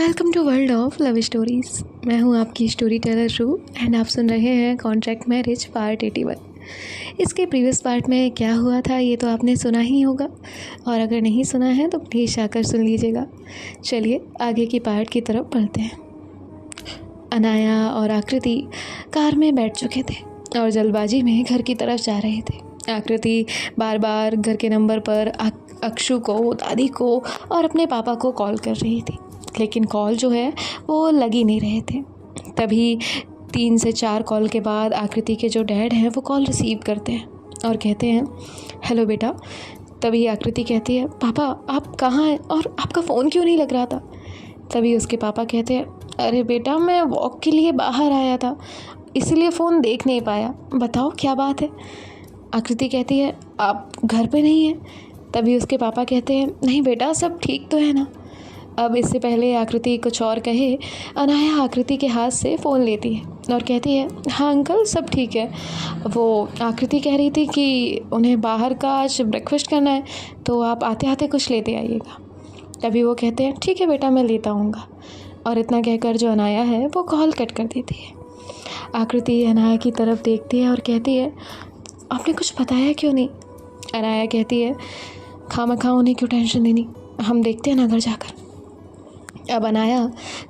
Welcome to world of love stories. मैं हूं आपकी स्टोरी टेलर रू एंड आप सुन रहे हैं कॉन्ट्रैक्ट मैरिज पार्ट 81। इसके प्रीवियस पार्ट में क्या हुआ था ये तो आपने सुना ही होगा, और अगर नहीं सुना है तो प्लीज़ आकर सुन लीजिएगा। चलिए आगे की पार्ट की तरफ बढ़ते हैं। अनाया और आकृति कार में बैठ चुके थे और जल्दबाजी में घर की तरफ जा रहे थे। आकृति बार बार घर के नंबर पर अक्षु को, दादी को और अपने पापा को कॉल कर रही थी, लेकिन कॉल जो है वो लग ही नहीं रहे थे। तभी 3 से 4 कॉल के बाद आकृति के जो डैड हैं वो कॉल रिसीव करते हैं और कहते हैं, हेलो बेटा। तभी आकृति कहती है, पापा आप कहाँ हैं और आपका फ़ोन क्यों नहीं लग रहा था। तभी उसके पापा कहते हैं, अरे बेटा मैं वॉक के लिए बाहर आया था, इसीलिए फ़ोन देख नहीं पाया, बताओ क्या बात है। आकृति कहती है, आप घर पे नहीं हैं। तभी उसके पापा कहते हैं, नहीं बेटा सब ठीक तो है ना। अब इससे पहले आकृति कुछ और कहे, अनाया आकृति के हाथ से फ़ोन लेती है और कहती है, हाँ अंकल सब ठीक है। वो आकृति कह रही थी कि उन्हें बाहर का आज ब्रेकफास्ट करना है, तो आप आते आते कुछ लेते आइएगा। तभी वो कहते हैं, ठीक है बेटा मैं लेता आऊँगा। और इतना कहकर जो अनाया है वो कॉल कट कर देती है। आकृति अनाया की तरफ देखती है और कहती है, आपने कुछ बताया क्यों नहीं। अनाया कहती है, खामखा उन्हें क्यों टेंशन देनी, हम देखते हैं ना घर जाकर। अब अनाया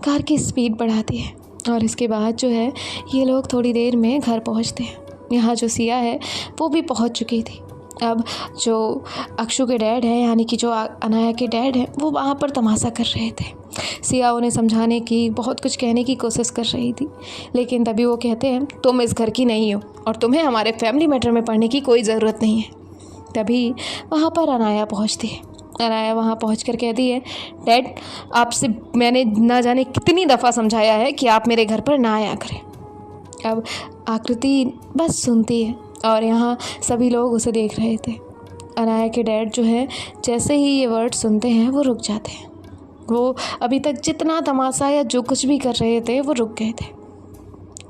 कार की स्पीड बढ़ाती है और इसके बाद जो है ये लोग थोड़ी देर में घर पहुंचते हैं। यहाँ जो सिया है वो भी पहुंच चुकी थी। अब जो अक्षु के डैड हैं, यानी कि जो अनाया के डैड हैं, वो वहाँ पर तमाशा कर रहे थे। सिया उन्हें समझाने की, बहुत कुछ कहने की कोशिश कर रही थी, लेकिन तभी वो कहते हैं, तुम इस घर की नहीं हो और तुम्हें हमारे फैमिली मैटर में पढ़ने की कोई ज़रूरत नहीं है। तभी वहाँ पर अनाया पहुँचती है। अनाया वहाँ पहुँचकर कहती है, डैड आपसे मैंने ना जाने कितनी दफ़ा समझाया है कि आप मेरे घर पर ना आया करें। अब आकृति बस सुनती है और यहाँ सभी लोग उसे देख रहे थे। अनाया के डैड जो है जैसे ही ये वर्ड सुनते हैं वो रुक जाते हैं। वो अभी तक जितना तमाशा या जो कुछ भी कर रहे थे वो रुक गए थे।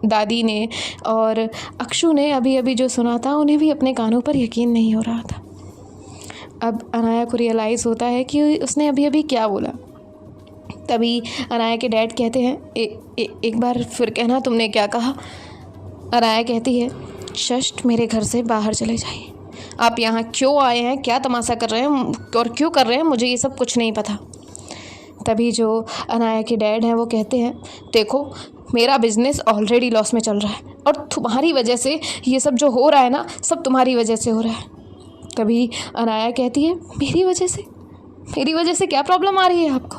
दादी ने और अक्षु ने अभी अभी जो सुना था उन्हें भी अपने कानों पर यकीन नहीं हो रहा था। अब अनाया को रियलाइज़ होता है कि उसने अभी अभी क्या बोला। तभी अनाया के डैड कहते हैं, एक बार फिर कहना तुमने क्या कहा। अनाया कहती है, शष्ट मेरे घर से बाहर चले जाइए। आप यहाँ क्यों आए हैं, क्या तमाशा कर रहे हैं और क्यों कर रहे हैं, मुझे ये सब कुछ नहीं पता। तभी जो अनाया के डैड हैं वो कहते हैं, देखो मेरा बिज़नेस ऑलरेडी लॉस में चल रहा है और तुम्हारी वजह से ये सब जो हो रहा है ना, सब तुम्हारी वजह से हो रहा है। तभी अनाया कहती है, मेरी वजह से क्या प्रॉब्लम आ रही है आपको।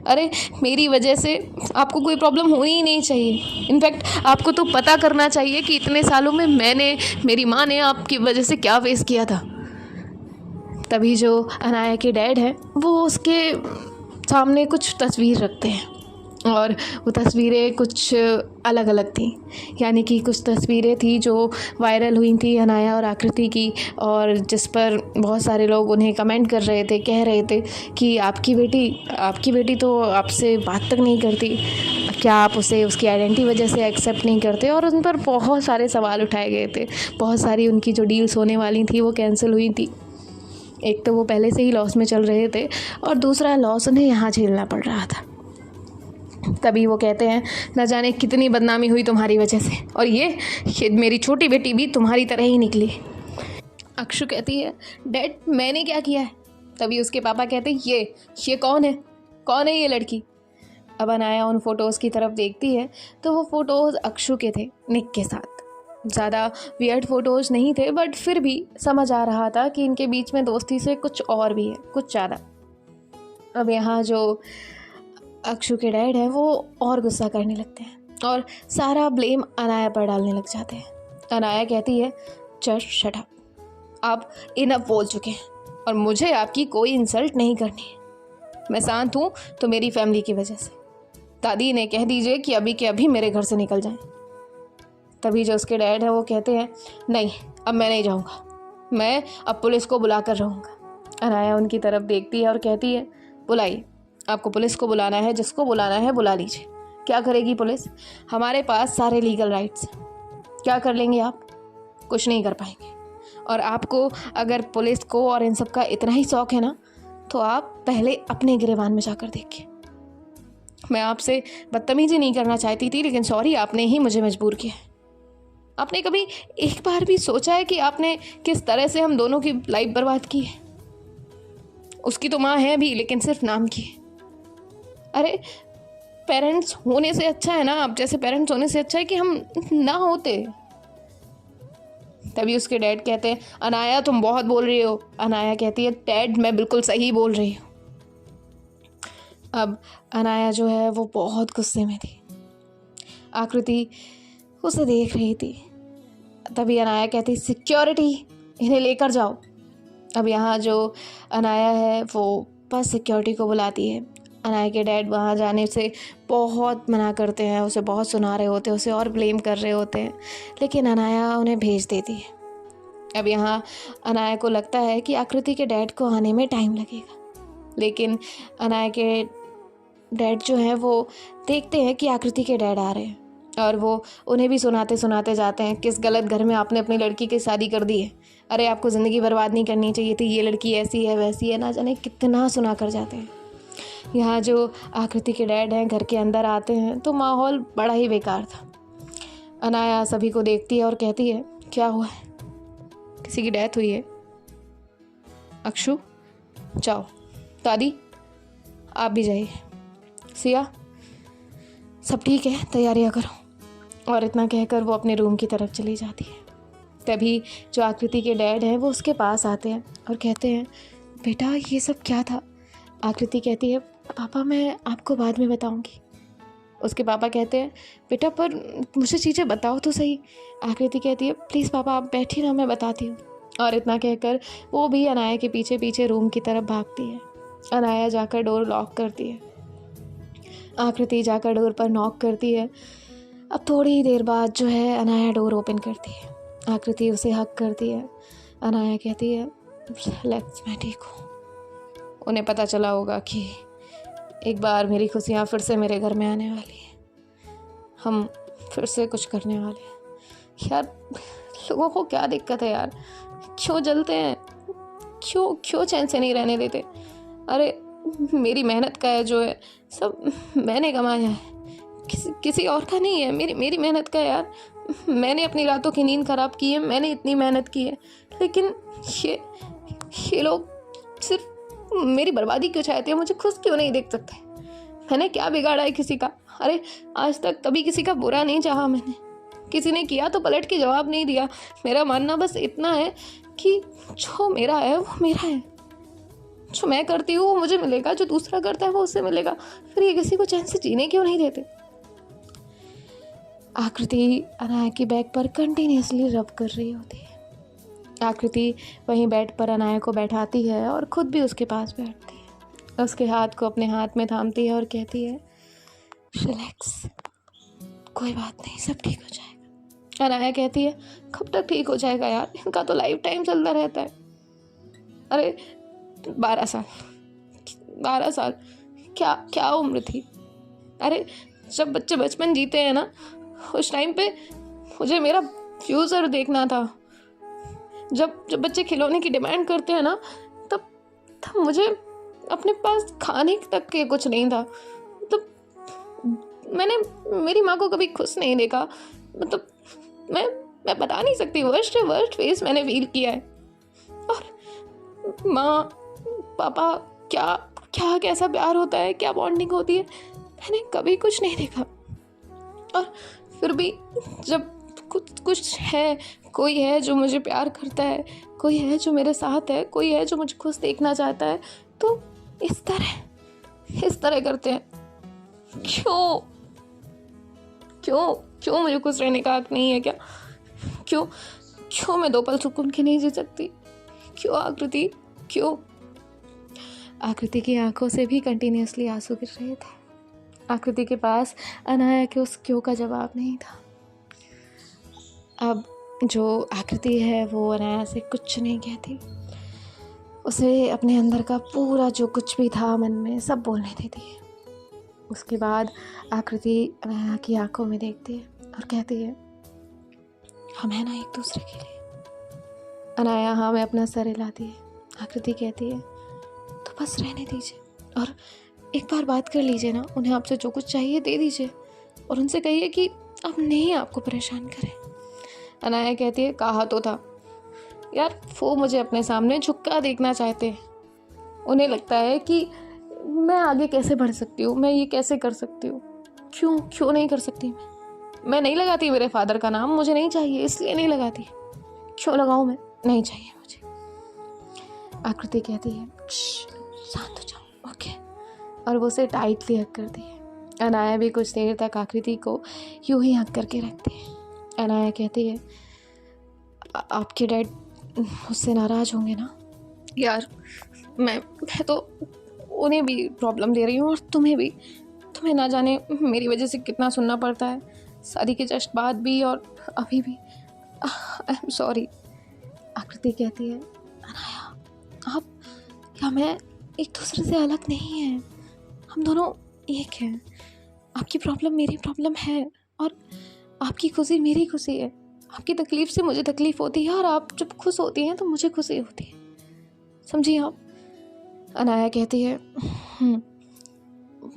अरे मेरी वजह से आपको कोई प्रॉब्लम होनी ही नहीं चाहिए। इनफैक्ट आपको तो पता करना चाहिए कि इतने सालों में मेरी माँ ने आपकी वजह से क्या फेस किया था। तभी जो अनाया के डैड हैं वो उसके सामने कुछ तस्वीर रखते हैं और वो तस्वीरें कुछ अलग अलग थी, यानी कि कुछ तस्वीरें थी जो वायरल हुई थी अनाया और आकृति की, और जिस पर बहुत सारे लोग उन्हें कमेंट कर रहे थे, कह रहे थे कि आपकी बेटी तो आपसे बात तक नहीं करती, क्या आप उसे उसकी आइडेंटिटी वजह से एक्सेप्ट नहीं करते। और उन पर बहुत सारे सवाल उठाए गए थे। बहुत सारी उनकी जो डील्स होने वाली थी वो कैंसिल हुई थी। एक तो वो पहले से ही लॉस में चल रहे थे और दूसरा लॉस उन्हें यहाँ झेलना पड़ रहा था। तभी वो कहते हैं, न जाने कितनी बदनामी हुई तुम्हारी वजह से, और ये मेरी छोटी बेटी भी तुम्हारी तरह ही निकली। अक्षु कहती है, डैड मैंने क्या किया है। तभी उसके पापा कहते हैं, ये कौन है ये लड़की। अब अनाया उन फ़ोटोज़ की तरफ देखती है तो वो फ़ोटोज़ अक्षु के थे निक के साथ। ज़्यादा वियर्ड फ़ोटोज़ नहीं थे, बट फिर भी समझ आ रहा था कि इनके बीच में दोस्ती से कुछ और भी है, कुछ ज़्यादा। अब यहाँ जो अक्षु के डैड है वो और गुस्सा करने लगते हैं और सारा ब्लेम अनाया पर डालने लग जाते हैं। अनाया कहती है, जस्ट शट अप, आप इनफ बोल चुके हैं और मुझे आपकी कोई इंसल्ट नहीं करनी है। मैं शांत हूँ तो मेरी फैमिली की वजह से। दादी ने कह दीजिए कि अभी के अभी मेरे घर से निकल जाएं। तभी जो उसके डैड है वो कहते हैं, नहीं अब मैं नहीं जाऊँगा, मैं अब पुलिस को बुला कर रहूँगा। अनाया उनकी तरफ देखती है और कहती है, बुलाइए, आपको पुलिस को बुलाना है, जिसको बुलाना है बुला लीजिए। क्या करेगी पुलिस, हमारे पास सारे लीगल राइट्स। क्या कर लेंगे आप, कुछ नहीं कर पाएंगे। और आपको अगर पुलिस को और इन सब का इतना ही शौक़ है ना, तो आप पहले अपने गिरेबान में जाकर देखिए। मैं आपसे बदतमीजी नहीं करना चाहती थी, लेकिन सॉरी, आपने ही मुझे मजबूर किया। आपने कभी एक बार भी सोचा है कि आपने किस तरह से हम दोनों की लाइफ बर्बाद की है? उसकी तो माँ है भी, लेकिन सिर्फ नाम की। अरे पेरेंट्स होने से अच्छा है ना, आप जैसे पेरेंट्स होने से अच्छा है कि हम ना होते। तभी उसके डैड कहते हैं, अनाया तुम बहुत बोल रही हो। अनाया कहती है, डैड मैं बिल्कुल सही बोल रही हूँ। अब अनाया जो है वो बहुत गुस्से में थी। आकृति उसे देख रही थी। तभी अनाया कहती, सिक्योरिटी, इन्हें लेकर जाओ। अब यहाँ जो अनाया है वो बस सिक्योरिटी को बुलाती है। अनाया के डैड वहाँ जाने से बहुत मना करते हैं, उसे बहुत सुना रहे होते हैं, उसे और ब्लेम कर रहे होते हैं, लेकिन अनाया उन्हें भेज देती है। अब यहाँ अनाया को लगता है कि आकृति के डैड को आने में टाइम लगेगा, लेकिन अनाया के डैड जो हैं वो देखते हैं कि आकृति के डैड आ रहे हैं, और वो उन्हें भी सुनाते सुनाते जाते हैं, किस गलत घर में आपने अपनी लड़की की शादी कर दी है। अरे आपको ज़िंदगी बर्बाद नहीं करनी चाहिए थी, ये लड़की ऐसी है वैसी है, ना जाने कितना सुना कर जाते हैं। यहाँ जो आकृति के डैड हैं घर के अंदर आते हैं तो माहौल बड़ा ही बेकार था। अनाया सभी को देखती है और कहती है, क्या हुआ है? किसी की डेथ हुई है? अक्षु जाओ, दादी आप भी जाइए, सिया सब ठीक है, तैयारियाँ करो। और इतना कहकर वो अपने रूम की तरफ चली जाती है। तभी जो आकृति के डैड हैं वो उसके पास आते हैं और कहते हैं, बेटा ये सब क्या था? आकृति कहती है, पापा मैं आपको बाद में बताऊंगी। उसके पापा कहते हैं, बेटा पर मुझे चीज़ें बताओ तो सही। आकृति कहती है, प्लीज़ पापा आप बैठिए ना, मैं बताती हूँ। और इतना कहकर वो भी अनाया के पीछे पीछे रूम की तरफ भागती है। अनाया जाकर डोर लॉक करती है। आकृति जाकर डोर पर नॉक करती है। अब थोड़ी ही देर बाद जो है अनाया डोर ओपन करती है। आकृति उसे हक करती है। अनाया कहती है, रिलैक्स, मैं ठीक हूँ। उन्हें पता चला होगा कि एक बार मेरी खुशियाँ फिर से मेरे घर में आने वाली हैं, हम फिर से कुछ करने वाले हैं। यार लोगों को क्या दिक्कत है यार, क्यों जलते हैं, क्यों चैन से नहीं रहने देते? अरे मेरी मेहनत का है जो है, सब मैंने कमाया है, किसी और का नहीं है, मेरी मेहनत का है यार। मैंने अपनी रातों की नींद खराब की है, मैंने इतनी मेहनत की है, लेकिन ये लोग सिर्फ मेरी बर्बादी क्यों चाहते हैं? मुझे खुश क्यों नहीं देख सकते? मैंने क्या बिगाड़ा है किसी का? अरे आज तक कभी किसी का बुरा नहीं चाहा मैंने, किसी ने किया तो पलट के जवाब नहीं दिया। मेरा मानना बस इतना है कि जो मेरा है वो मेरा है, जो मैं करती हूँ वो मुझे मिलेगा, जो दूसरा करता है वो उससे मिलेगा। फिर ये किसी को चैन से जीने क्यों नहीं देते? आकृति अनाया की बैक पर कंटिन्यूसली रब कर रही होती है। आकृति वहीं बेड पर अनाया को बैठाती है और खुद भी उसके पास बैठती है। उसके हाथ को अपने हाथ में थामती है और कहती है, रिलैक्स, कोई बात नहीं, सब ठीक हो जाएगा। अनाया कहती है, कब तक ठीक हो जाएगा यार, इनका तो लाइफ टाइम चलता रहता है। अरे 12 साल क्या उम्र थी? अरे जब बच्चे बचपन जीते हैं ना, उस टाइम पे मुझे मेरा फ्यूचर देखना था। जब बच्चे खिलौने की डिमांड करते हैं ना, तब मुझे अपने पास खाने तक के कुछ नहीं था। मतलब मैंने मेरी माँ को कभी खुश नहीं देखा। मतलब मैं बता नहीं सकती, वर्स्ट फेस मैंने फील किया है। और माँ पापा क्या कैसा प्यार होता है, क्या बॉन्डिंग होती है, मैंने कभी कुछ नहीं देखा। और फिर भी जब कुछ है, कोई है जो मुझे प्यार करता है, कोई है जो मेरे साथ है, कोई है जो मुझे खुश देखना चाहता है, तो इस तरह करते हैं। क्यों मुझे खुश रहने का हक नहीं है क्या? क्यों मैं 2 पल सुकून के नहीं जी सकती? क्यों आकृति, क्यों? आकृति की आंखों से भी कंटिन्यूसली आंसू गिर रहे थे। आकृति के पास अनाया के उस क्यों का जवाब नहीं था। अब जो आकृति है वो अनाया से कुछ नहीं कहती, उसे अपने अंदर का पूरा जो कुछ भी था मन में सब बोलने देती है। उसके बाद आकृति अनाया की आंखों में देखती है और कहती है, हम हैं ना एक दूसरे के लिए। अनाया में अपना सर हिलाती है। आकृति कहती है, तो बस रहने दीजिए। और एक बार बात कर लीजिए ना, उन्हें आपसे जो कुछ चाहिए दे दीजिए और उनसे कहिए कि अब नहीं आपको परेशान करें। अनाया कहती है, कहा तो था यार, वो मुझे अपने सामने झुका देखना चाहते हैं। उन्हें लगता है कि मैं आगे कैसे बढ़ सकती हूँ, मैं ये कैसे कर सकती हूँ, क्यों नहीं कर सकती मैं नहीं लगाती मेरे फादर का नाम, मुझे नहीं चाहिए इसलिए नहीं लगाती। क्यों लगाऊँ मैं, नहीं चाहिए मुझे। आकृति कहती है, शांत हो जाओ, ओके, और वो उसे टाइटली हग करती है। अनाया भी कुछ देर तक आकृति को यूं ही हग करके रखती है। अनाया कहती है, आपके डैड मुझसे नाराज़ होंगे ना? यार मैं तो उन्हें भी प्रॉब्लम दे रही हूँ और तुम्हें भी। तुम्हें ना जाने मेरी वजह से कितना सुनना पड़ता है, शादी के जस्ट बाद भी और अभी भी। I am sorry. आकृति कहती है, अनाया आप या मैं एक दूसरे से अलग नहीं हैं, हम दोनों एक हैं। आपकी प्रॉब्लम मेरी प्रॉब्लम है और आपकी खुशी मेरी खुशी है। आपकी तकलीफ़ से मुझे तकलीफ़ होती है और आप जब खुश होती हैं तो मुझे खुशी होती है, समझिए आप। अनाया कहती है,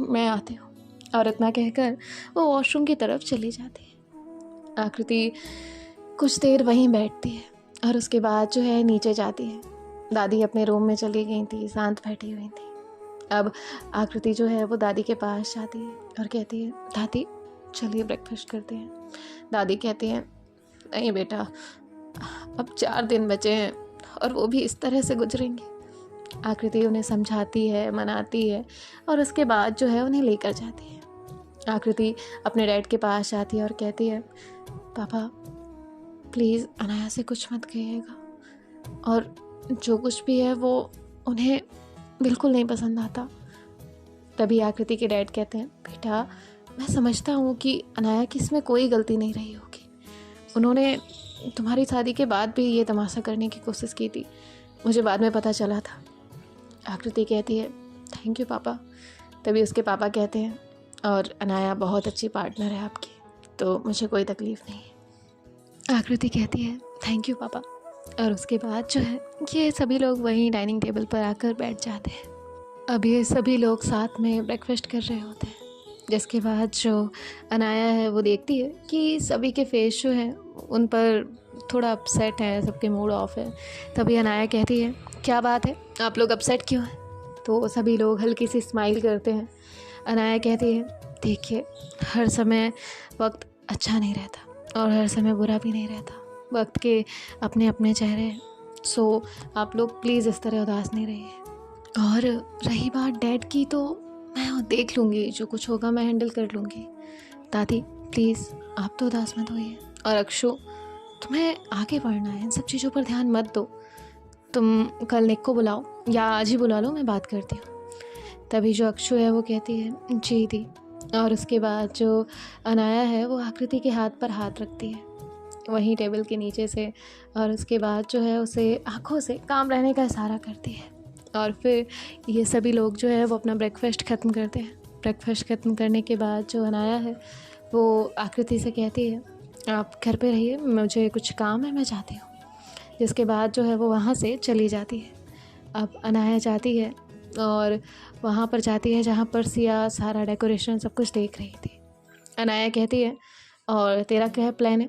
मैं आती हूँ, और इतना कहकर वो वॉशरूम की तरफ चली जाती है। आकृति कुछ देर वहीं बैठती है और उसके बाद जो है नीचे जाती है। दादी अपने रूम में चली गई थी, शांत बैठी हुई थी। अब आकृति जो है वो दादी के पास जाती है और कहती है, दादी चलिए ब्रेकफास्ट करते हैं। दादी कहती हैं, नहीं बेटा, अब 4 दिन बचे हैं और वो भी इस तरह से गुजरेंगे। आकृति उन्हें समझाती है, मनाती है और उसके बाद जो है उन्हें लेकर जाती है। आकृति अपने डैड के पास जाती है और कहती है, पापा प्लीज़ अनाया से कुछ मत कहिएगा, और जो कुछ भी है वो उन्हें बिल्कुल नहीं पसंद आता। तभी आकृति के डैड कहते हैं, बेटा मैं समझता हूँ कि अनाया की इसमें कोई गलती नहीं रही होगी, उन्होंने तुम्हारी शादी के बाद भी ये तमाशा करने की कोशिश की थी, मुझे बाद में पता चला था। आकृति कहती है, थैंक यू पापा। तभी उसके पापा कहते हैं, और अनाया बहुत अच्छी पार्टनर है आपकी, तो मुझे कोई तकलीफ़ नहीं है। आकृति कहती है, थैंक यू पापा। और उसके बाद जो है ये सभी लोग वहीं डाइनिंग टेबल पर आकर बैठ जाते हैं। अब ये सभी लोग साथ में ब्रेकफास्ट कर रहे होते हैं, जिसके बाद जो अनाया है वो देखती है कि सभी के फेस जो हैं उन पर थोड़ा अपसेट है, सबके मूड ऑफ है। तभी अनाया कहती है, क्या बात है, आप लोग अपसेट क्यों हैं? तो सभी लोग हल्की सी स्माइल करते हैं। अनाया कहती है, देखिए हर समय वक्त अच्छा नहीं रहता और हर समय बुरा भी नहीं रहता, वक्त के अपने अपने चेहरे हैं, सो आप लोग प्लीज़ इस तरह उदास नहीं रहिए। और रही बात डैड की, तो मैं देख लूँगी, जो कुछ होगा मैं हैंडल कर लूँगी। दादी प्लीज़ आप तो उदास मत होइए। और अक्षु, तुम्हें आगे बढ़ना है, इन सब चीज़ों पर ध्यान मत दो। तुम कल निक को बुलाओ या आज ही बुला लो, मैं बात करती हूँ। तभी जो अक्षु है वो कहती है, जी दी। और उसके बाद जो अनाया है वो आकृति के हाथ पर हाथ रखती है वहीं टेबल के नीचे से, और उसके बाद जो है उसे आँखों से काम रहने का इशारा करती है। और फिर ये सभी लोग जो है वो अपना ब्रेकफास्ट ख़त्म करते हैं। ब्रेकफास्ट ख़त्म करने के बाद जो अनाया है वो आकृति से कहती है, आप घर पे रहिए, मुझे कुछ काम है, मैं जाती हूँ। जिसके बाद जो है वो वहाँ से चली जाती है। अब अनाया जाती है और वहाँ पर जाती है जहाँ पर सिया सारा डेकोरेशन सब कुछ देख रही थी। अनाया कहती है, और तेरा क्या प्लान है,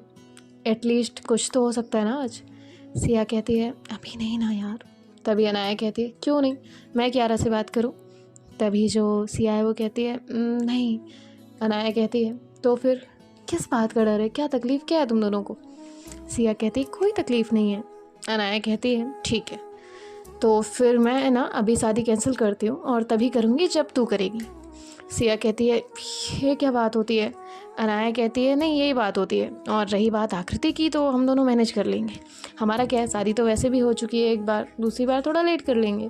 एटलीस्ट कुछ तो हो सकता है ना आज? सिया कहती है, अभी नहीं ना यार। तभी अनाया कहती है, क्यों नहीं, मैं कियारा से बात करूं? तभी जो सिया है वो कहती है, नहीं। अनाया कहती है, तो फिर किस बात का डर है, क्या तकलीफ़ क्या है तुम दोनों को? सिया कहती है, कोई तकलीफ़ नहीं है। अनाया कहती है, ठीक है, तो फिर मैं ना अभी शादी कैंसिल करती हूँ और तभी करूँगी जब तू करेगी। सिया कहती है, ये क्या बात होती है? अनाया कहती है, नहीं यही बात होती है, और रही बात आकृति की तो हम दोनों मैनेज कर लेंगे, हमारा क्या है, शादी तो वैसे भी हो चुकी है एक बार, दूसरी बार थोड़ा लेट कर लेंगे।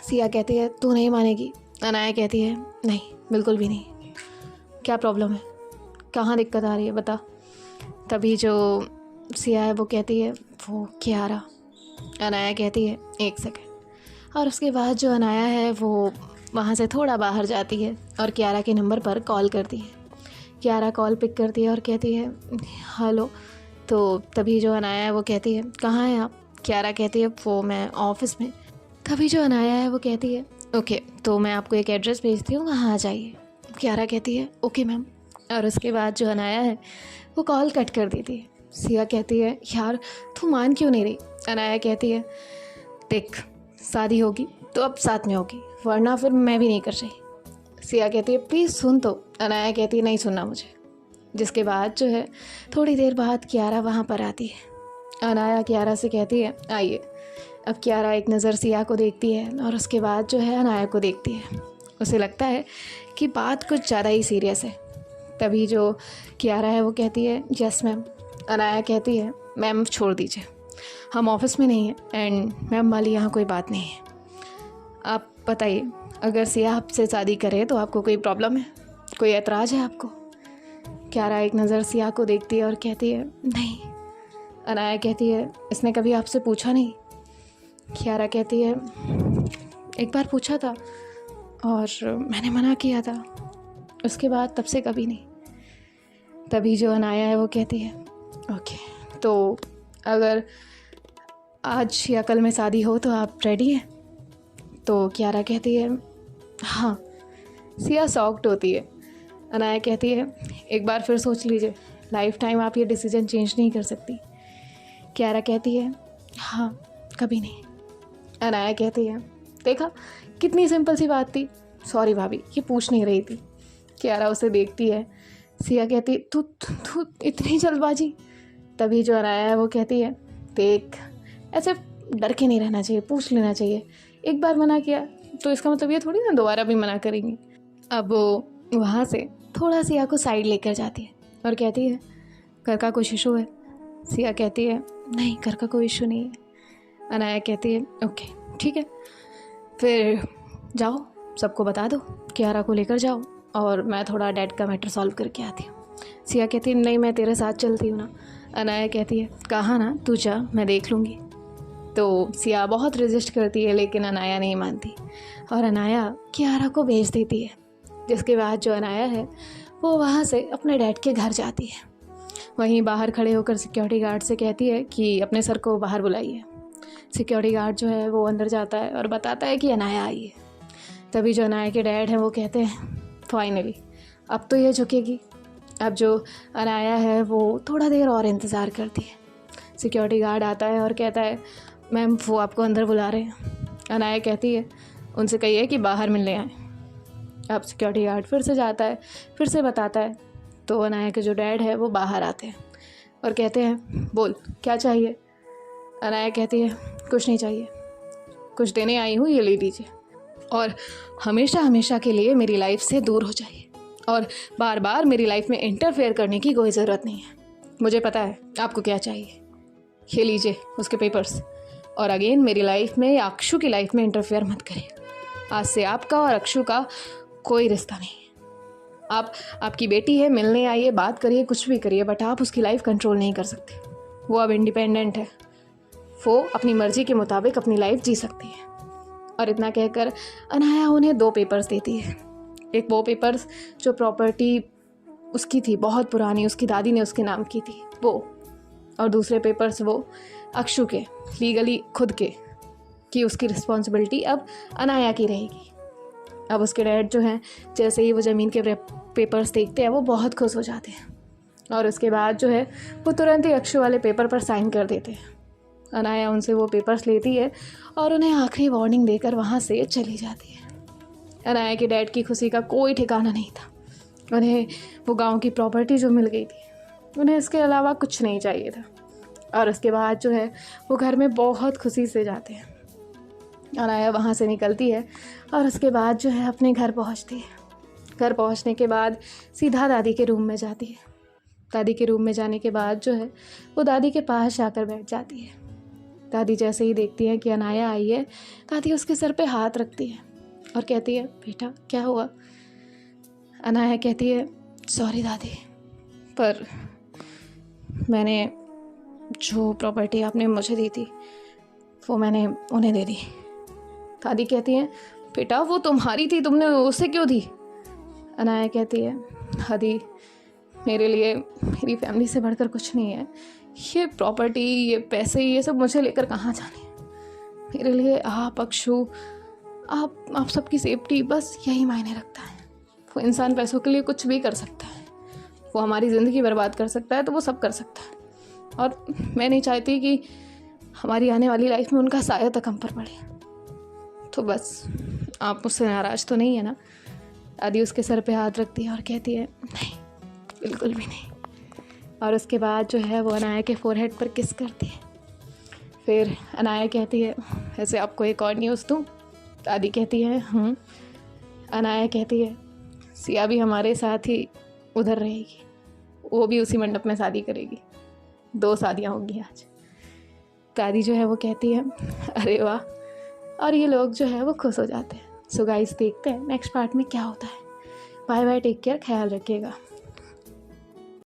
सिया कहती है, तू नहीं मानेगी। अनाया कहती है, नहीं बिल्कुल भी नहीं, क्या प्रॉब्लम है, कहाँ दिक्कत आ रही है बता। तभी जो सिया है वो कहती है, वो कियारा। अनाया कहती है, एक सेकेंड। और उसके बाद जो अनाया है वो वहाँ से थोड़ा बाहर जाती है और कियारा के नंबर पर कॉल करती है। कियारा कॉल पिक करती है और कहती है, हेलो। तो तभी जो अनाया है वो कहती है, कहाँ हैं आप? कियारा कहती है, वो मैं ऑफिस में। तभी जो अनाया है वो कहती है, ओके, तो मैं आपको एक एड्रेस भेजती हूँ, वहाँ आ जाइए। कियारा कहती है ओके मैम। और उसके बाद जो अनाया है वो कॉल कट कर देती है। सिया कहती है यार तू मान क्यों नहीं रही। अनाया कहती है देख, शादी होगी तो अब साथ में होगी, वरना फिर मैं भी नहीं कर रही। सिया कहती है प्लीज़ सुन तो। अनाया कहती है नहीं सुनना मुझे। जिसके बाद जो है थोड़ी देर बाद कियारा वहाँ पर आती है। अनाया कियारा से कहती है आइए। अब कियारा एक नज़र सिया को देखती है और उसके बाद जो है अनाया को देखती है। उसे लगता है कि बात कुछ ज़्यादा ही सीरियस है। तभी जो कियारा है वो कहती है यस मैम। अनाया कहती है मैम छोड़ दीजिए, हम ऑफिस में नहीं हैं एंड मैम वाली यहाँ कोई बात नहीं है। आप बताइए, अगर सिया आपसे शादी करे तो आपको कोई प्रॉब्लम है, कोई एतराज़ है आपको? कियारा एक नज़र सिया को देखती है और कहती है नहीं। अनाया कहती है इसने कभी आपसे पूछा नहीं? कियारा कहती है एक बार पूछा था और मैंने मना किया था, उसके बाद तब से कभी नहीं। तभी जो अनाया है वो कहती है ओके, तो अगर आज या कल में शादी हो तो आप रेडी हैं? तो कियारा कहती है हाँ। सिया शॉक्ड होती है। अनाया कहती है एक बार फिर सोच लीजिए, लाइफ टाइम आप ये डिसीजन चेंज नहीं कर सकती। कियारा कहती है हाँ कभी नहीं। अनाया कहती है देखा कितनी सिंपल सी बात थी, सॉरी भाभी ये पूछ नहीं रही थी। कियारा उसे देखती है। सिया कहती तू तू इतनी जल्दबाजी। तभी जो अनाया है वो कहती है देख, ऐसे डर के नहीं रहना चाहिए, पूछ लेना चाहिए। एक बार मना किया तो इसका मतलब ये थोड़ी ना दोबारा भी मना करेंगी। अब वो वहाँ से थोड़ा सिया को साइड लेकर जाती है और कहती है घर का कुछ इशू है? सिया कहती है नहीं घर का कोई इशू नहीं है। अनाया कहती है ओके ठीक है, फिर जाओ सबको बता दो, कियारा को लेकर जाओ और मैं थोड़ा डैड का मैटर सॉल्व करके आती हूँ। सिया कहती है नहीं मैं तेरे साथ चलती हूँ ना। अनाया कहती है कहा ना तू जा, मैं देख लूँगी। तो सिया बहुत रेजिस्ट करती है लेकिन अनाया नहीं मानती और अनाया कियारा को भेज देती है। जिसके बाद जो अनाया है वो वहाँ से अपने डैड के घर जाती है। वहीं बाहर खड़े होकर सिक्योरिटी गार्ड से कहती है कि अपने सर को बाहर बुलाइए। सिक्योरिटी गार्ड जो है वो अंदर जाता है और बताता है कि अनाया आई है। तभी जो अनाया के डैड हैं वो कहते हैं फाइनली अब तो ये झुकेगी। अब जो अनाया है वो थोड़ा देर और इंतज़ार करती है। सिक्योरिटी गार्ड आता है और कहता है मैम वो आपको अंदर बुला रहे हैं। अनाया कहती है उनसे कहिए कि बाहर मिलने आए। अब सिक्योरिटी गार्ड फिर से जाता है, फिर से बताता है। तो अनाया के जो डैड है वो बाहर आते हैं और कहते हैं बोल क्या चाहिए। अनाया कहती है कुछ नहीं चाहिए, कुछ देने आई हूँ, ये ले लीजिए और हमेशा हमेशा के लिए मेरी लाइफ से दूर हो जाइए और बार बार मेरी लाइफ में इंटरफेयर करने की कोई ज़रूरत नहीं है। मुझे पता है आपको क्या चाहिए, ये लीजिए उसके पेपर्स और अगेन मेरी लाइफ में या अक्षु की लाइफ में इंटरफेयर मत करिए। आज से आपका और अक्षु का कोई रिश्ता नहीं है। आपकी बेटी है, मिलने आइए, बात करिए, कुछ भी करिए, बट आप उसकी लाइफ कंट्रोल नहीं कर सकते। वो अब इंडिपेंडेंट है, वो अपनी मर्ज़ी के मुताबिक अपनी लाइफ जी सकती है। और इतना कहकर अनाया उन्हें 2 पेपर्स देती है। एक वो पेपर्स जो प्रॉपर्टी उसकी थी बहुत पुरानी, उसकी दादी ने उसके नाम की थी वो, और दूसरे पेपर्स वो अक्षु के लीगली खुद के, कि उसकी रिस्पॉन्सिबिलिटी अब अनाया की रहेगी। अब उसके डैड जो हैं जैसे ही वो ज़मीन के पेपर्स देखते हैं वो बहुत खुश हो जाते हैं और उसके बाद जो है वो तुरंत ही अक्षु वाले पेपर पर साइन कर देते हैं। अनाया उनसे वो पेपर्स लेती है और उन्हें आखिरी वार्निंग देकर वहाँ से चली जाती है। अनाया के डैड की खुशी का कोई ठिकाना नहीं था। उन्हें वो गांव की प्रॉपर्टी जो मिल गई थी, उन्हें इसके अलावा कुछ नहीं चाहिए था। और उसके बाद जो है वो घर में बहुत खुशी से जाते हैं। अनाया वहाँ से निकलती है और उसके बाद जो है अपने घर पहुँचती है। घर पहुँचने के बाद सीधा दादी के रूम में जाती है। दादी के रूम में जाने के बाद जो है वो दादी के पास जाकर बैठ जाती है। दादी जैसे ही देखती है कि अनाया आई है, दादी उसके सर पे हाथ रखती है और कहती है बेटा क्या हुआ। अनाया कहती है सॉरी दादी, पर मैंने जो प्रॉपर्टी आपने मुझे दी थी वो मैंने उन्हें दे दी। दादी कहती है बेटा वो तुम्हारी थी, तुमने उसे क्यों दी। अनाया कहती है दादी मेरे लिए मेरी फैमिली से बढ़कर कुछ नहीं है, ये प्रॉपर्टी, ये पैसे, ये सब मुझे लेकर कहाँ जाने। मेरे लिए आप, अक्षु, आप सबकी सेफ्टी, बस यही मायने रखता है। वो इंसान पैसों के लिए कुछ भी कर सकता है, वो हमारी ज़िंदगी बर्बाद कर सकता है, तो वो सब कर सकता है। और मैं नहीं चाहती कि हमारी आने वाली लाइफ में उनका साया तक हम पर पड़े। तो बस आप मुझसे नाराज़ तो नहीं है ना? दादी उसके सर पे हाथ रखती है और कहती है नहीं, बिल्कुल भी नहीं। और उसके बाद जो है वो अनाया के फोरहेड पर किस करती है। फिर अनाया कहती है ऐसे आपको एक और न्यूज़ दूँ? दादी कहती है अनाया कहती है सिया भी हमारे साथ ही उधर रहेगी, वो भी उसी मंडप में शादी करेगी, 2 शादियाँ होंगी आज। दादी जो है वो कहती है अरे वाह, और ये लोग जो है वो खुश हो जाते हैं। सो गाइस, देखते हैं नेक्स्ट पार्ट में क्या होता है। बाय बाय, टेक केयर, ख्याल रखिएगा।